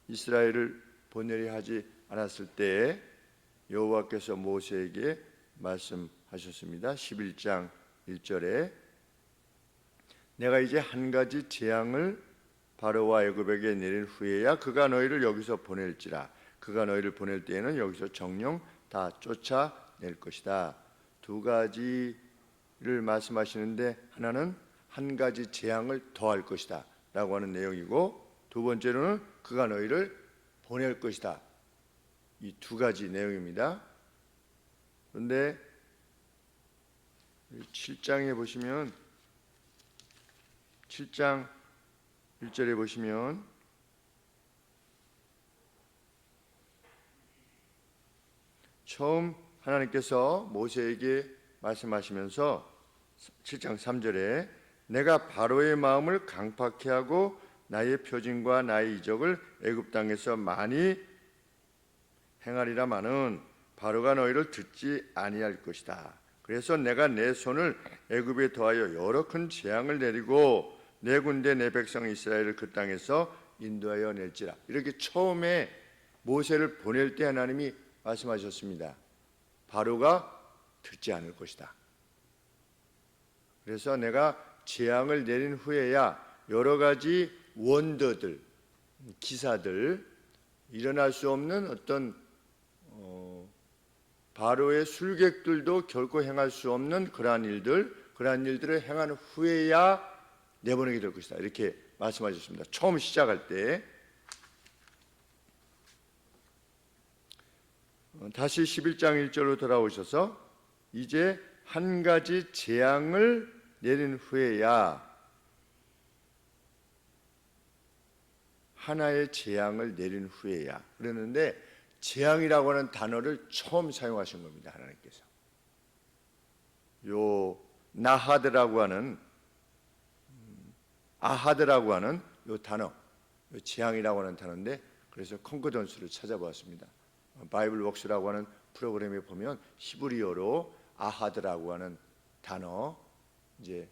이스라엘을 보내려 하지 않았을 때 여호와께서 모세에게 말씀하셨습니다. 11장 1절에 내가 이제 한 가지 재앙을 바로와 애굽에게 내린 후에야 그가 너희를 여기서 보낼지라. 그가 너희를 보낼 때에는 여기서 정령 다 쫓아낼 것이다. 두 가지를 말씀하시는데 하나는 한 가지 재앙을 더할 것이다 라고 하는 내용이고, 두 번째로는 그가 너희를 보낼 것이다. 이 두 가지 내용입니다. 그런데 7장에 보시면 7장 1절에 보시면 처음 하나님께서 모세에게 말씀하시면서 7장 3절에 내가 바로의 마음을 강팍케 하고 나의 표징과 나의 이적을 애굽 땅에서 많이 행하리라마는 바로가 너희를 듣지 아니할 것이다. 그래서 내가 내 손을 애굽에 더하여 여러 큰 재앙을 내리고 내 군대 내 백성 이스라엘을 그 땅에서 인도하여 낼지라. 이렇게 처음에 모세를 보낼 때 하나님이 말씀하셨습니다. 바로가 듣지 않을 것이다. 그래서 내가 재앙을 내린 후에야 여러 가지 원더들, 기사들, 일어날 수 없는 어떤 바로의 술객들도 결코 행할 수 없는 그러한 일들을 행한 후에야 내보내게 될 것이다. 이렇게 말씀하셨습니다. 처음 시작할 때. 다시 11장 1절로 돌아오셔서 이제 한 가지 재앙을 내린 후에야, 하나의 재앙을 내린 후에야 그러는데, 재앙이라고 하는 단어를 처음 사용하신 겁니다. 하나님께서 요 나하드라고 하는 아하드라고 하는 요 단어, 요 재앙이라고 하는 단어인데, 그래서 컨코던스를 찾아보았습니다. 바이블 웍스라고 하는 프로그램에 보면 히브리어로 아하드라고 하는 단어, 이제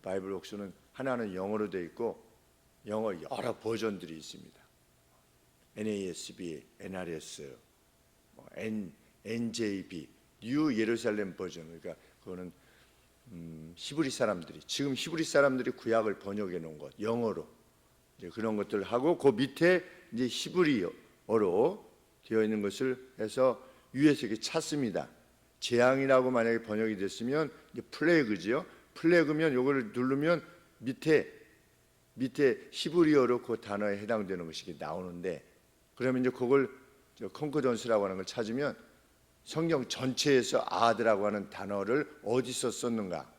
바이블 웍스는 하나는 영어로 되어 있고 영어 여러 버전들이 있습니다. NASB, NRS, NJB, 뉴 예루살렘 버전. 그러니까 그거는 히브리 사람들이, 지금 히브리 사람들이 구약을 번역해 놓은 것, 영어로 이제 그런 것들 하고, 그 밑에 이제 히브리어로 되어 있는 것을 해서 위에서 이렇게 찾습니다. 재앙이라고 만약에 번역이 됐으면 이제 플래그지요. 플래그면 요거를 누르면 밑에 히브리어로 그 단어에 해당되는 것이 나오는데, 그러면 이제 그걸 컨코던스라고 하는 걸 찾으면 성경 전체에서 아하드라고 하는 단어를 어디서 썼는가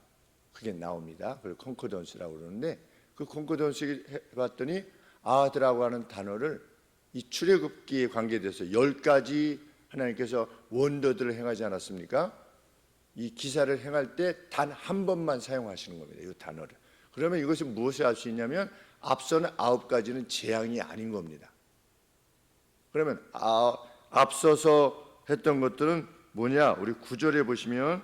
그게 나옵니다. 그걸 컨코던스라고 그러는데, 그 컨코던스 해봤더니 아하드라고 하는 단어를 이 출애굽기에 관계돼서 10가지 하나님께서 원더들을 행하지 않았습니까? 이 기사를 행할 때 단 한 번만 사용하시는 겁니다. 이 단어를. 그러면 이것이 무엇을 알 수 있냐면 앞서는 9가지는 재앙이 아닌 겁니다. 그러면 앞서서 했던 것들은 뭐냐? 우리 9절에 보시면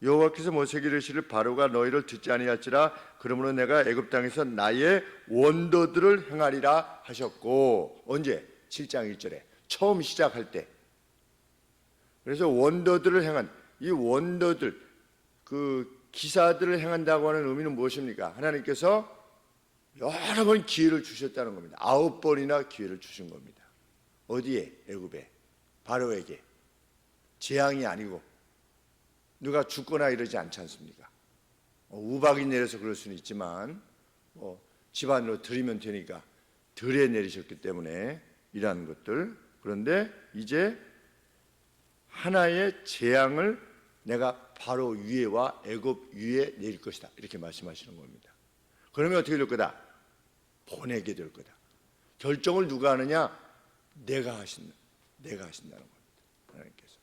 여호와께서 모세에게 이르시기를 바로가 너희를 듣지 아니할지라. 그러므로 내가 애굽 땅에서 나의 원더들을 행하리라 하셨고, 언제? 7장 1절에 처음 시작할 때. 그래서 원더들을 행한, 이 원더들, 그 기사들을 행한다고 하는 의미는 무엇입니까? 하나님께서 여러 번 기회를 주셨다는 겁니다. 9번이나 기회를 주신 겁니다. 어디에? 애굽에, 바로에게. 재앙이 아니고 누가 죽거나 이러지 않지 않습니까? 우박이 내려서 그럴 수는 있지만 집안으로 들이면 되니까 들에 내리셨기 때문에 이러한 것들. 그런데 이제 하나의 재앙을 내가 바로 위에와 애굽 위에 내릴 것이다, 이렇게 말씀하시는 겁니다. 그러면 어떻게 될 거다? 보내게 될 거다. 결정을 누가 하느냐? 내가 하신다는 겁니다. 하나님께서.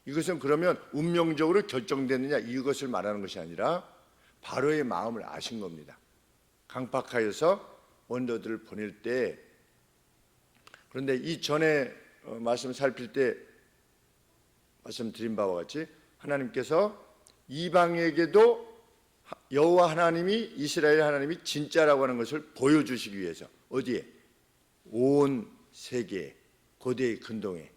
이것은 그러면 운명적으로 결정됐느냐, 이것을 말하는 것이 아니라 바로의 마음을 아신 겁니다. 강팍하여서 원더들을 보낼 때. 그런데 이 전에 말씀 살필 때 말씀드린 바와 같이 하나님께서 이방에게도 여호와 하나님이, 이스라엘 하나님이 진짜라고 하는 것을 보여주시기 위해서 어디에? 온 세계 고대의 근동에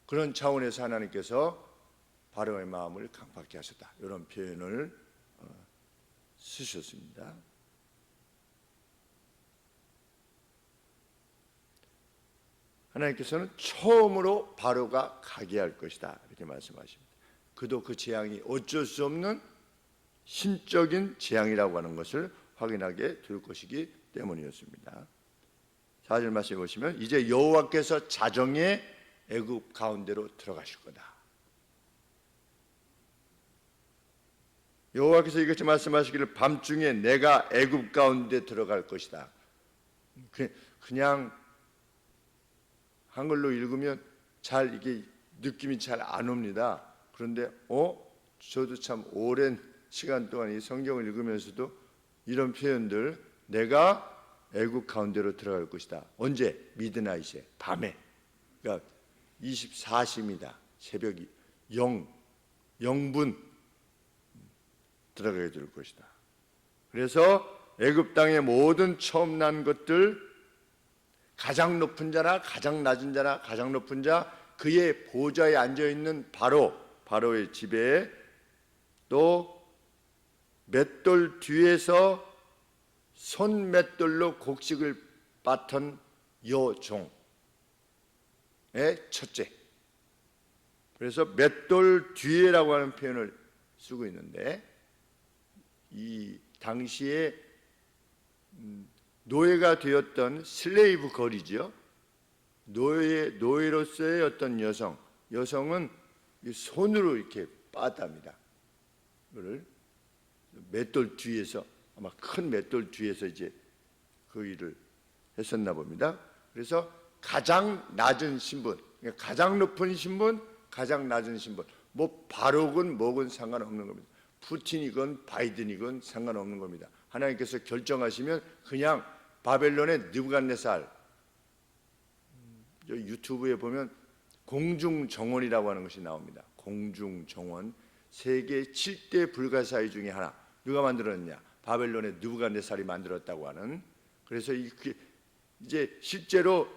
그런 차원에서 하나님께서 바로의 마음을 강팍케 하셨다. 이런 표현을 쓰셨습니다. 하나님께서는 처음으로 바로가 가게 할 것이다 이렇게 말씀하십니다. 그도 그 재앙이 어쩔 수 없는 신적인 재앙이라고 하는 것을 확인하게 될 것이기 때문이었습니다. 4절 말씀해 보시면 이제 여호와께서 자정에 애굽 가운데로 들어가실 거다. 여호와께서 이같이 말씀하시기를 밤중에 내가 애굽 가운데 들어갈 것이다. 그냥 한글로 읽으면 잘 이게 느낌이 잘 안 옵니다. 그런데 저도 참 오랜 시간 동안 이 성경을 읽으면서도 이런 표현들, 내가 애굽 가운데로 들어갈 것이다. 언제? 미드나잇에, 밤에. 그러니까 24시입니다. 새벽이 0분 들어가게 될 것이다. 그래서 애굽 땅의 모든 처음 난 것들, 가장 높은 자나 가장 낮은 자나 가장 높은 자, 그의 보좌에 앉아 있는 바로의 집에, 또 맷돌 뒤에서 손 맷돌로 곡식을 빻던 여종의 첫째. 그래서 맷돌 뒤에라고 하는 표현을 쓰고 있는데, 이 당시에 노예가 되었던 슬레이브 걸이죠. 노예로서의 어떤 여성은 손으로 이렇게 빻답니다. 그를 맷돌 뒤에서, 아마 큰 맷돌 뒤에서 이제 그 일을 했었나 봅니다. 그래서 가장 낮은 신분, 그러니까 가장 높은 신분, 가장 낮은 신분, 뭐 바로건 뭐건 상관없는 겁니다. 푸틴이건 바이든이건 상관없는 겁니다. 하나님께서 결정하시면 그냥 바벨론의 느부갓네살, 유튜브에 보면 공중정원이라고 하는 것이 나옵니다. 공중정원, 세계 7대 불가사의 중에 하나. 누가 만들었느냐? 바벨론의 느부갓네살이 만들었다고 하는. 그래서 이제 실제로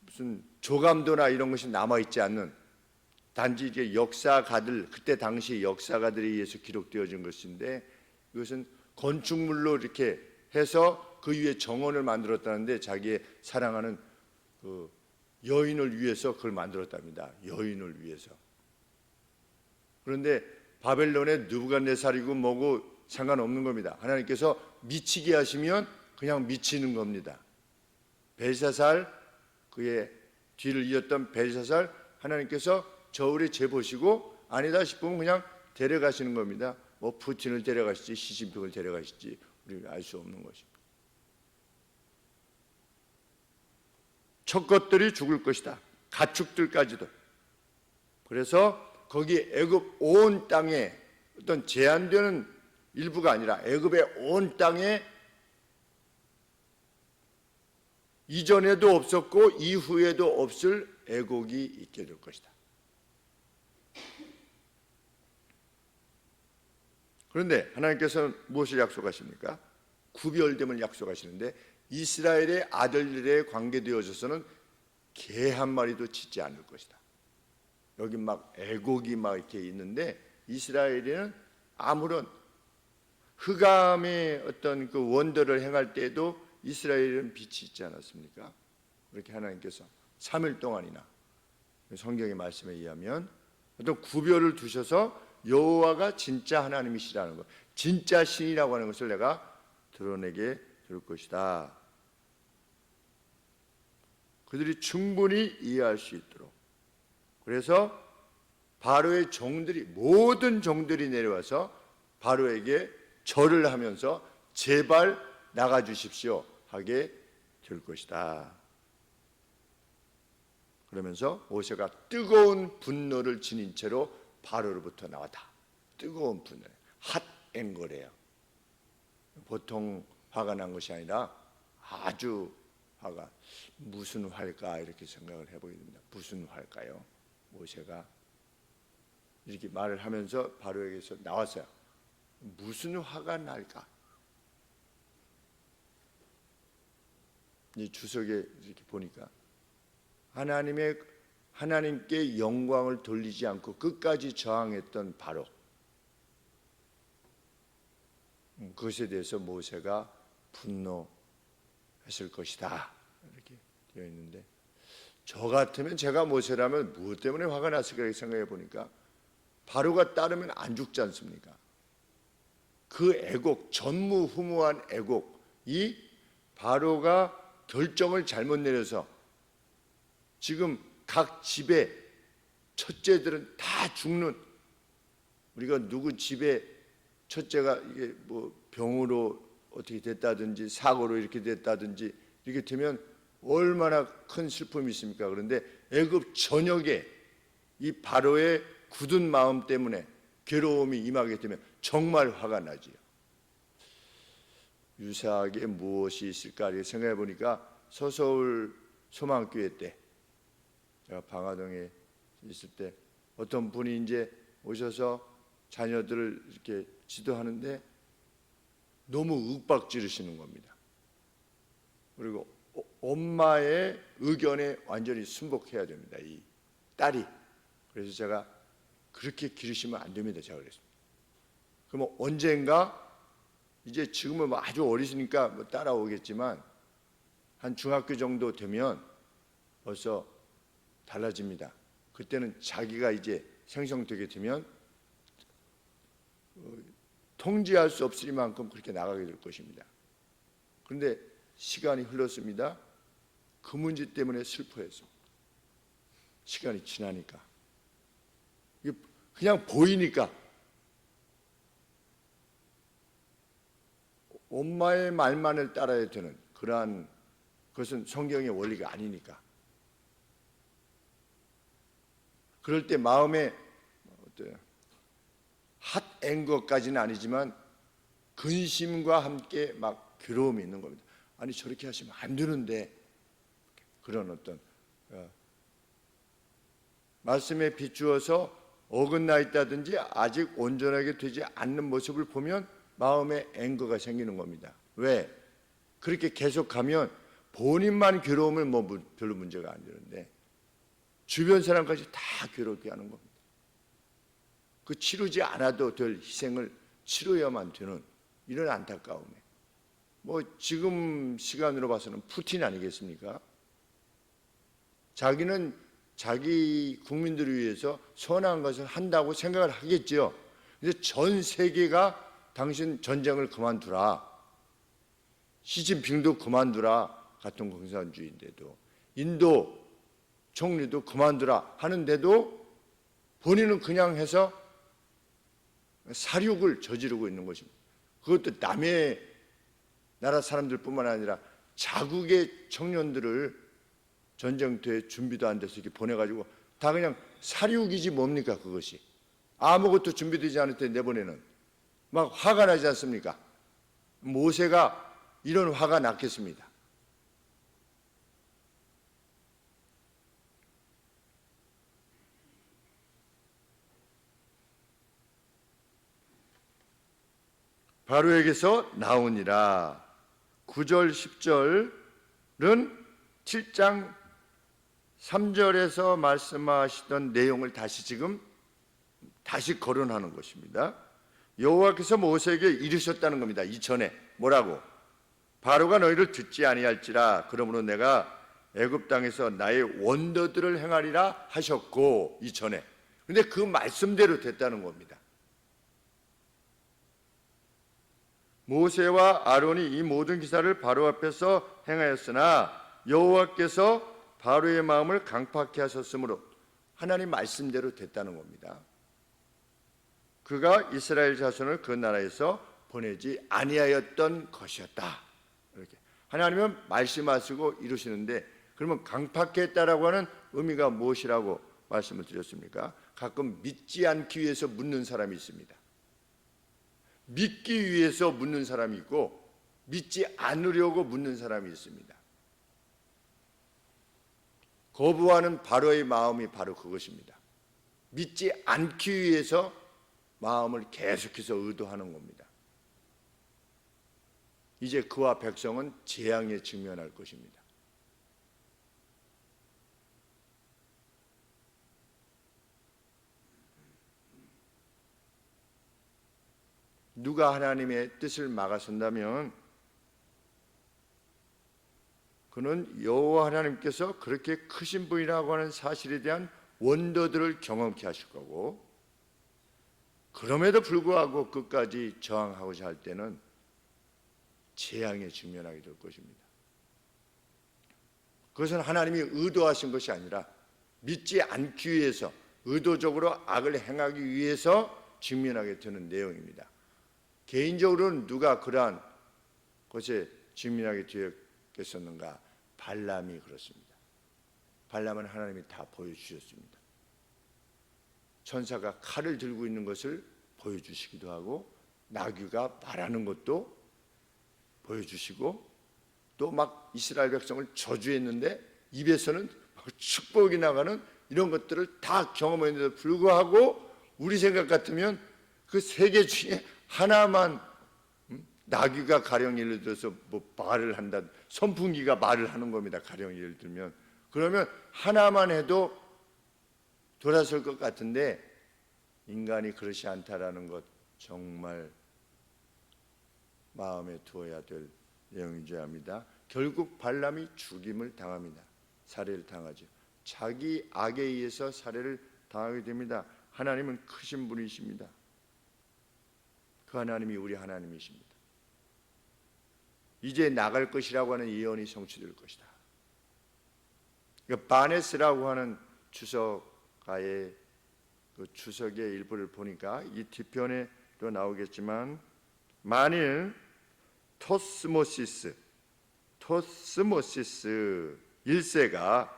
무슨 조감도나 이런 것이 남아있지 않는, 단지 이제 역사가들, 그때 당시 역사가들에 의해서 기록되어진 것인데, 이것은 건축물로 이렇게 해서 그 위에 정원을 만들었다는데, 자기의 사랑하는 그 여인을 위해서 그걸 만들었답니다. 여인을 위해서. 그런데 바벨론의 느부갓네살이고 뭐고 상관없는 겁니다. 하나님께서 미치게 하시면 그냥 미치는 겁니다. 벨사살, 그의 뒤를 이었던 벨사살, 하나님께서 저울에 재보시고 아니다 싶으면 그냥 데려가시는 겁니다. 뭐 푸틴을 데려가실지 시진핑을 데려가실지 우리가 알 수 없는 것입니다. 첫 것들이 죽을 것이다. 가축들까지도. 그래서 거기 애굽 온 땅에 어떤 제한되는 일부가 아니라 애굽의 온 땅에 이전에도 없었고 이후에도 없을 애곡이 있게 될 것이다. 그런데 하나님께서는 무엇을 약속하십니까? 구별됨을 약속하시는데, 이스라엘의 아들들에 관계되어져서는 개 한 마리도 짖지 않을 것이다. 여기 막 애곡이 막 이렇게 있는데, 이스라엘에는 아무런 흑암의 어떤 그 원더를 행할 때에도 이스라엘은 빛이 있지 않았습니까? 그렇게 하나님께서 3일 동안이나 성경의 말씀에 의하면 어떤 구별을 두셔서 여호와가 진짜 하나님이시라는 것, 진짜 신이라고 하는 것을 내가 드러내게 될 것이다. 그들이 충분히 이해할 수 있도록. 그래서 바로의 종들이, 모든 종들이 내려와서 바로에게 절을 하면서 제발 나가 주십시오 하게 될 것이다. 그러면서 모세가 뜨거운 분노를 지닌 채로 바로로부터 나왔다. 뜨거운 분노, 핫 앵거래요. 보통 화가 난 것이 아니라 아주 화가, 무슨 화일까 이렇게 생각을 해보게 됩니다. 무슨 화일까요? 모세가 이렇게 말을 하면서 바로에게서 나왔어요. 무슨 화가 날까? 이 주석에 이렇게 보니까 하나님께 영광을 돌리지 않고 끝까지 저항했던 바로, 그것에 대해서 모세가 분노했을 것이다 이렇게 되어 있는데, 저 같으면 제가 모세라면 무엇 때문에 화가 났을까 생각해 보니까 바로가 따르면 안 죽지 않습니까? 그 애곡, 전무후무한 애곡, 이 바로가 결정을 잘못 내려서 지금 각 집의 첫째들은 다 죽는, 우리가 누구 집에 첫째가 이게 뭐 병으로 어떻게 됐다든지 사고로 이렇게 됐다든지 이렇게 되면 얼마나 큰 슬픔이 있습니까? 그런데 애굽 전역에 이 바로의 굳은 마음 때문에 괴로움이 임하게 되면 정말 화가 나지요. 유사하게 무엇이 있을까 이렇게 생각해 보니까 서서울 소망교회 때 제가 방화동에 있을 때 어떤 분이 이제 오셔서 자녀들을 이렇게 지도하는데 너무 윽박지르시는 겁니다. 그리고 엄마의 의견에 완전히 순복해야 됩니다, 이 딸이. 그래서 제가 그렇게 기르시면 안 됩니다, 제가 그랬습니다. 그럼 언젠가 이제 지금은 뭐 아주 어리시니까 뭐 따라오겠지만 한 중학교 정도 되면 벌써 달라집니다. 그때는 자기가 이제 생성되게 되면 통제할 수 없을 만큼 그렇게 나가게 될 것입니다. 그런데 시간이 흘렀습니다. 그 문제 때문에 슬퍼해서 시간이 지나니까 그냥 보이니까 엄마의 말만을 따라야 되는 그러한 것은 성경의 원리가 아니니까. 그럴 때 마음에 핫앵거까지는 아니지만 근심과 함께 막 괴로움이 있는 겁니다. 아니 저렇게 하시면 안 되는데, 그런 어떤 말씀에 비추어서 어긋나 있다든지 아직 온전하게 되지 않는 모습을 보면 마음에 앵거가 생기는 겁니다. 왜? 그렇게 계속 가면 본인만 괴로우면 뭐 별로 문제가 안 되는데 주변 사람까지 다 괴롭게 하는 겁니다. 그 치르지 않아도 될 희생을 치러야만 되는 이런 안타까움에, 뭐 지금 시간으로 봐서는 푸틴 아니겠습니까? 자기는 자기 국민들을 위해서 선한 것을 한다고 생각을 하겠죠. 그래서 전 세계가 당신 전쟁을 그만두라, 시진핑도 그만두라, 같은 공산주의인데도, 인도 총리도 그만두라 하는데도 본인은 그냥 해서 사륙을 저지르고 있는 것입니다. 그것도 남의 나라 사람들뿐만 아니라 자국의 청년들을 전쟁터에 준비도 안 돼서 이렇게 보내가지고 다 그냥 사륙이지 뭡니까 그것이. 아무것도 준비되지 않을 때 내보내는, 막 화가 나지 않습니까? 모세가 이런 화가 났겠습니다. 바로에게서 나오니라. 9절 10절은 7장 3절에서 말씀하시던 내용을 다시 거론하는 것입니다. 여호와께서 모세에게 이르셨다는 겁니다. 이전에 뭐라고? 바로가 너희를 듣지 아니할지라 그러므로 내가 애굽 땅에서 나의 원더들을 행하리라 하셨고, 이전에. 근데 그 말씀대로 됐다는 겁니다. 모세와 아론이 이 모든 기사를 바로 앞에서 행하였으나 여호와께서 바로의 마음을 강팍케 하셨으므로 하나님 말씀대로 됐다는 겁니다. 그가 이스라엘 자손을 그 나라에서 보내지 아니하였던 것이었다. 이렇게 하나님은 말씀하시고 이루시는데, 그러면 강팍케 했다라고 하는 의미가 무엇이라고 말씀을 드렸습니까? 가끔 믿지 않기 위해서 묻는 사람이 있습니다. 믿기 위해서 묻는 사람이 있고 믿지 않으려고 묻는 사람이 있습니다. 거부하는 바로의 마음이 바로 그것입니다. 믿지 않기 위해서 마음을 계속해서 의도하는 겁니다. 이제 그와 백성은 재앙에 직면할 것입니다. 누가 하나님의 뜻을 막아선다면 그는 여호와 하나님께서 그렇게 크신 분이라고 하는 사실에 대한 원더들을 경험케 하실 거고, 그럼에도 불구하고 끝까지 저항하고자 할 때는 재앙에 직면하게 될 것입니다. 그것은 하나님이 의도하신 것이 아니라 믿지 않기 위해서, 의도적으로 악을 행하기 위해서 직면하게 되는 내용입니다. 개인적으로는 누가 그러한 것에 직면하게 되었겠었는가? 발람이 그렇습니다. 발람은 하나님이 다 보여주셨습니다. 천사가 칼을 들고 있는 것을 보여주시기도 하고, 나귀가 말하는 것도 보여주시고, 또 막 이스라엘 백성을 저주했는데 입에서는 막 축복이 나가는 이런 것들을 다 경험했는데도 불구하고 우리 생각 같으면 그 세 개 중에 하나만, 나귀가 가령 예를 들어서 뭐 말을 한다, 선풍기가 말을 하는 겁니다. 가령 예를 들면, 그러면 하나만 해도 돌아설 것 같은데 인간이 그렇지 않다라는 것 정말 마음에 두어야 될 내용이어야 합니다. 결국 발람이 죽임을 당합니다. 살해를 당하죠. 자기 악에 의해서 살해를 당하게 됩니다. 하나님은 크신 분이십니다. 그 하나님이 우리 하나님이십니다. 이제 나갈 것이라고 하는 예언이 성취될 것이다. 그러니까 바네스라고 하는 주석가의 그 주석의 일부를 보니까 이 뒤편에도 나오겠지만, 만일 토스모시스 1세가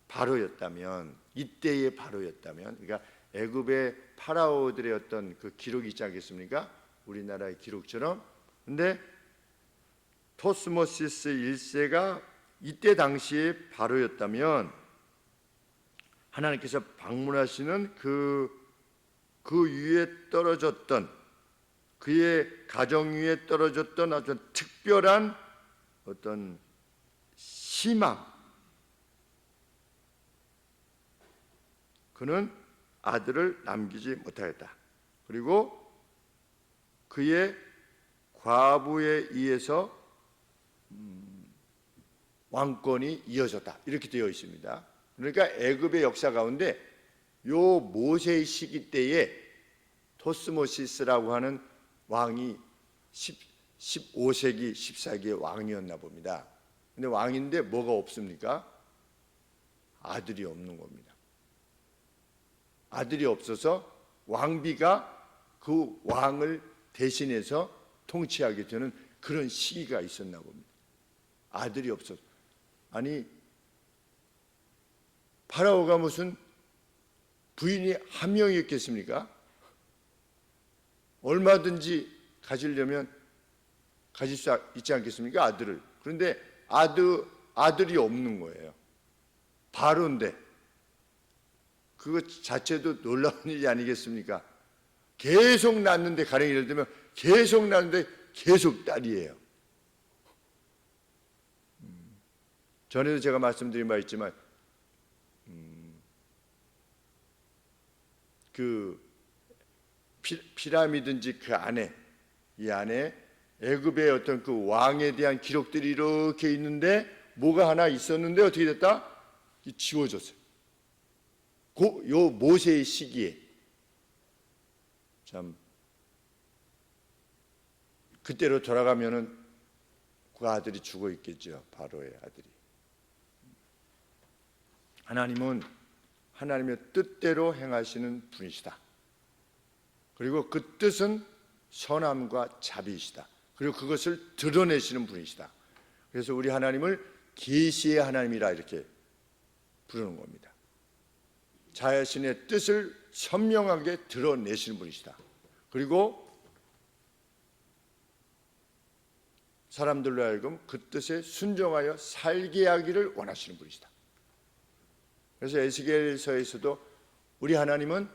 바로였다면, 이때의 바로였다면, 그러니까 애굽의 파라오들의 어떤 그 기록이 있지 않겠습니까? 우리나라의 기록처럼. 근데 토스모시스 1세가 이때 당시에 바로였다면 하나님께서 방문하시는 그 위에 떨어졌던, 그의 가정 위에 떨어졌던 아주 특별한 어떤 희망, 그는 아들을 남기지 못하였다. 그리고 그의 과부에 의해서 왕권이 이어졌다. 이렇게 되어 있습니다. 그러니까 애굽의 역사 가운데 요 모세의 시기 때에 토스모시스라고 하는 왕이 15세기, 14세기의 왕이었나 봅니다. 근데 왕인데 뭐가 없습니까? 아들이 없는 겁니다. 아들이 없어서 왕비가 그 왕을 대신해서 통치하게 되는 그런 시기가 있었나 봅니다. 아들이 없어서. 아니, 파라오가 무슨 부인이 한 명이었겠습니까? 얼마든지 가지려면 가질 수 있지 않겠습니까? 아들을. 그런데 아들이 없는 거예요. 바로인데 그것 자체도 놀라운 일이 아니겠습니까? 계속 낳는데, 가령 예를 들면 계속 낳는데 계속 딸이에요. 전에도 제가 말씀드린 바 있지만 그 피라미드인지 그 안에, 이 안에 애굽의 어떤 그 왕에 대한 기록들이 이렇게 있는데 뭐가 하나 있었는데 어떻게 됐다? 지워졌어요. 요 모세의 시기에. 참 그때로 돌아가면은 그 아들이 죽어 있겠죠. 바로의 아들이. 하나님은 하나님의 뜻대로 행하시는 분이시다. 그리고 그 뜻은 선함과 자비이시다. 그리고 그것을 드러내시는 분이시다. 그래서 우리 하나님을 계시의 하나님이라 이렇게 부르는 겁니다. 자신의 뜻을 선명하게 드러내시는 분이시다. 그리고 사람들로 하여금 그 뜻에 순종하여 살게 하기를 원하시는 분이시다. 그래서 에스겔서에서도 우리 하나님은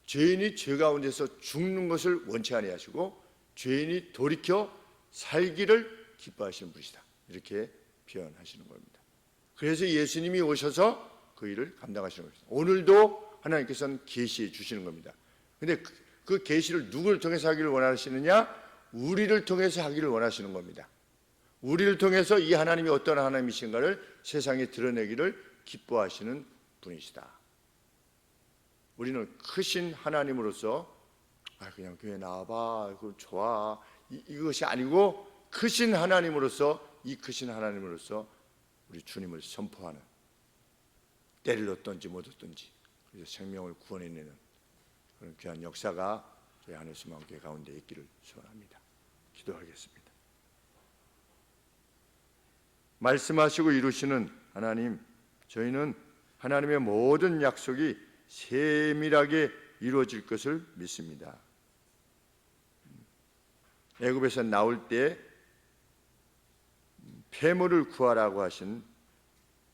죄인이 죄 가운데서 죽는 것을 원치 아니하시고 죄인이 돌이켜 살기를 기뻐하시는 분이시다. 이렇게 표현하시는 겁니다. 그래서 예수님이 오셔서 그 일을 감당하시는 겁니다. 오늘도 하나님께서는 계시해 주시는 겁니다. 그런데 그 계시를 누구를 통해서 하기를 원하시느냐? 우리를 통해서 하기를 원하시는 겁니다. 우리를 통해서 이 하나님이 어떤 하나님이신가를 세상에 드러내기를 기뻐하시는 분이시다. 우리는 크신 하나님으로서 그냥 교회 나와봐, 그거 좋아, 이것이 아니고 크신 하나님으로서, 이 크신 하나님으로서 우리 주님을 선포하는, 때를 얻든지 못 얻든지 그래서 생명을 구원해내는 그런 귀한 역사가 저희 하늘소망교회 가운데 있기를 소원합니다. 기도하겠습니다. 말씀하시고 이루시는 하나님, 저희는 하나님의 모든 약속이 세밀하게 이루어질 것을 믿습니다. 애굽에서 나올 때 폐물을 구하라고 하신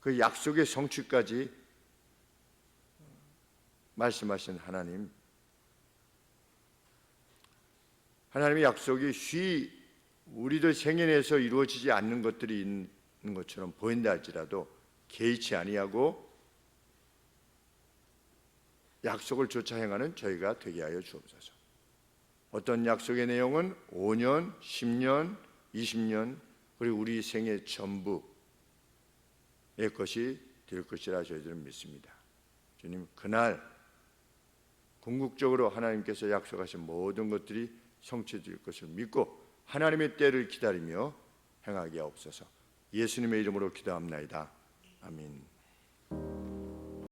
그 약속의 성취까지 말씀하신 하나님, 하나님의 약속이 우리들 생애 내에서 이루어지지 않는 것들이 있는 것처럼 보인다 할지라도 개의치 아니하고 약속을 쫓아 행하는 저희가 되게 하여 주옵소서. 어떤 약속의 내용은 5년, 10년, 20년 그리고 우리 생애 전부의 것이 될 것이라 저희들은 믿습니다. 주님, 그날 궁극적으로 하나님께서 약속하신 모든 것들이 성취될 것을 믿고 하나님의 때를 기다리며 행하게 하옵소서. 예수님의 이름으로 기도합나이다. 아멘.